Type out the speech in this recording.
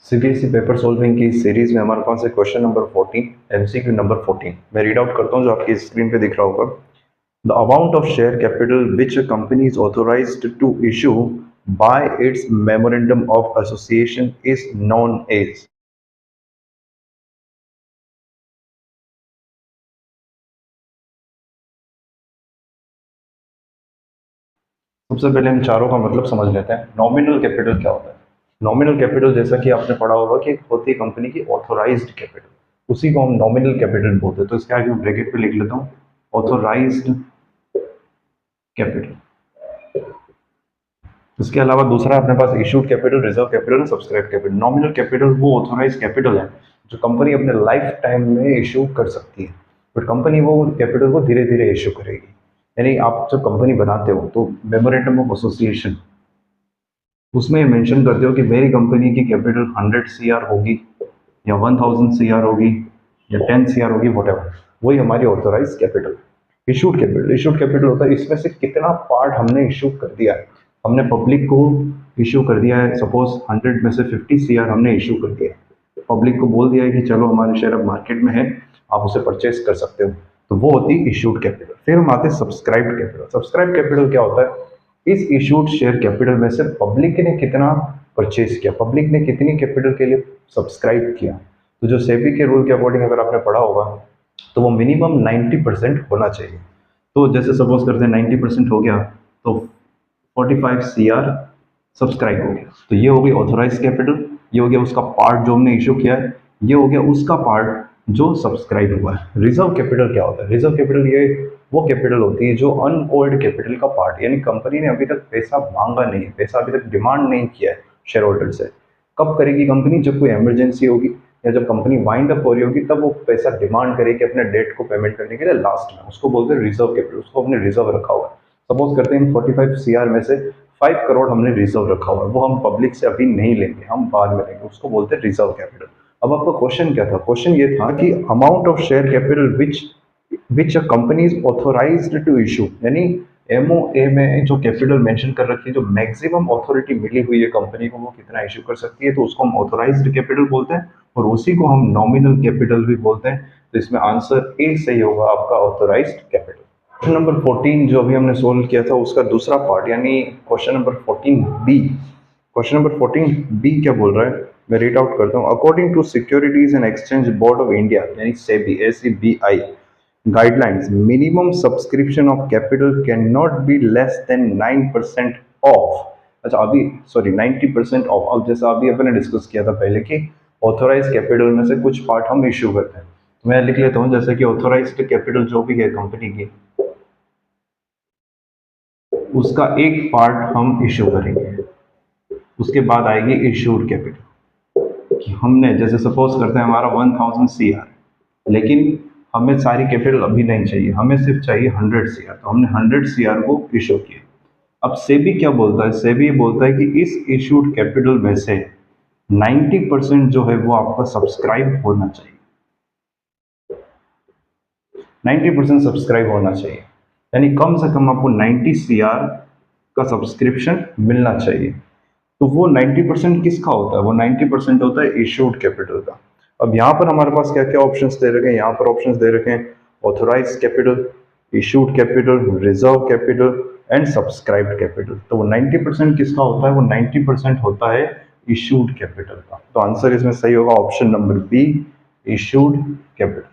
CBSE paper solving की series में हमारे पास है क्वेश्चन नंबर 14 एमसीक्यू नंबर 14। मैं रीड आउट करता हूँ जो आपकी स्क्रीन पे दिख रहा होगा। The amount of share capital which a company is authorized to issue by its memorandum of association is known as. सबसे पहले हम चारों का मतलब समझ लेते हैं। नॉमिनल कैपिटल क्या होता है? नॉमिनल कैपिटल जैसा कि आपने पढ़ा होगा कि होती है कंपनी की ऑथोराइज्ड कैपिटल, उसी को हम नॉमिनल कैपिटल बोलते हैं। तो इसके आगे मैं ब्रैकेट पे लिख लेता हूँ ऑथोराइज्ड कैपिटल। इसके अलावा दूसरा अपने पास इशूड कैपिटल, रिजर्व कैपिटल और सब्सक्राइब कैपिटल। नॉमिनल कैपिटल वो ऑथोराइज कैपिटल है जो कंपनी अपने लाइफ टाइम में इशू कर सकती है, बट कंपनी वो कैपिटल को धीरे धीरे इशू करेगी। यानी आप जब कंपनी बनाते हो तो मेमोरेंडम ऑफ एसोसिएशन उसमें मेंशन करते हो कि मेरी कंपनी की कैपिटल 100 सीआर होगी या 1000 सीआर होगी या 10 सीआर होगी, वट, वही हमारी ऑथोराइज कैपिटल। इशूड कैपिटल होता है इसमें से कितना पार्ट हमने इशू कर दिया है। हमने पब्लिक को इशू कर दिया है, सपोज 100 में से 50 सीआर हमने इशू कर दिया है, पब्लिक को बोल दिया है कि चलो हमारे शेयर अब मार्केट में है, आप उसे परचेज कर सकते हो, तो वो होती है इशूड कैपिटल। फिर हम आते हैं सब्सक्राइब्ड कैपिटल। सब्सक्राइब कैपिटल क्या होता है? इस इशूड शेयर कैपिटल में से पब्लिक ने कितना परचेज किया, पब्लिक ने कितनी कैपिटल के लिए सब्सक्राइब किया। तो जो सेबी के रूल के अकॉर्डिंग अगर आपने पढ़ा होगा तो वो मिनिमम 90% होना चाहिए। तो जैसे सपोज करते हैं 90% हो गया तो 45 सीआर सब्सक्राइब हो गया, तो ये हो गई ऑथोराइज कैपिटल। ये हो गया उसका पार्ट जो हमने इशू किया है, ये हो गया उसका पार्ट जो सब्सक्राइब हुआ है। रिजर्व कैपिटल क्या होता है? रिजर्व कैपिटल ये वो कैपिटल होती है जो अनकॉल्ड कैपिटल का पार्ट, यानी कंपनी ने अभी तक पैसा मांगा नहीं, पैसा अभी तक डिमांड नहीं किया है शेयर होल्डर से। कब करेगी कंपनी? जब कोई इमरजेंसी होगी या जब कंपनी वाइंड अप हो रही होगी तब वो पैसा डिमांड करेगी अपने डेट को पेमेंट करने के लिए लास्ट में, उसको बोलते हैं रिजर्व कैपिटल। उसको हमने रिजर्व रखा हुआ है। सपोज करते हैं 45 सीआर में से 5 करोड़ हमने रिजर्व रखा हुआ है, वो हम पब्लिक से अभी नहीं लेंगे, हम बाद में लेंगे, उसको बोलते हैं रिजर्व कैपिटल। अब आपका क्वेश्चन क्या था? क्वेश्चन ये था कि amount of share capital which a company is authorized to issue, यानी एमओए में जो कैपिटल मेंशन कर रखी है, जो मैक्सिमम अथॉरिटी मिली हुई है कंपनी को, वो कितना इशू कर सकती है, तो उसको हम ऑथोराइज्ड कैपिटल बोलते हैं और उसी को हम नॉमिनल कैपिटल भी बोलते हैं। तो इसमें आंसर ए सही होगा आपका, ऑथोराइज्ड कैपिटल। क्वेश्चन नंबर 14 जो अभी हमने सोल्व किया था उसका दूसरा पार्ट, यानी question number 14 B. Question number 14 B क्या बोल रहा है, मैं रीड आउट करता हूँ। According to securities and exchange board of India यानी SEBI SEBI guidelines, minimum subscription of capital cannot be less than 9% of. अच्छा अभी सॉरी 90% ऑफ। अब जैसा अभी अपने डिस्कस किया था पहले कि ऑथोराइज कैपिटल में से कुछ पार्ट हम इश्यू करते हैं, तो मैं लिख लेता हूँ जैसे कि ऑथोराइज कैपिटल जो भी है कंपनी की, उसका एक पार्ट हम इश्यू करेंगे, उसके बाद आएगी इश्यूड कैपिटल। कि हमने जैसे सपोज करते हैं हमारा 1000 सीआर, लेकिन हमें सारी कैपिटल अभी नहीं चाहिए, हमें सिर्फ चाहिए 100 सीआर, तो हमने 100 सीआर को इशू किया। अब सेबी क्या बोलता है? सेबी बोलता है कि इस इशूड कैपिटल में से 90% जो है वो आपका सब्सक्राइब होना चाहिए, 90% सब्सक्राइब होना चाहिए, यानी कम से कम आपको 90 सीआर का सब्सक्रिप्शन मिलना चाहिए। तो वो 90% किसका होता है? वो 90% होता है इशूड कैपिटल का। अब यहाँ पर हमारे पास क्या क्या ऑप्शंस दे रखे हैं? यहाँ पर ऑप्शंस दे रखे हैं authorize capital, issued capital, reserve capital and subscribed capital. तो वो 90% किसका होता है? वो 90% होता है इशूड कैपिटल का। तो आंसर इसमें सही होगा option number B, issued capital.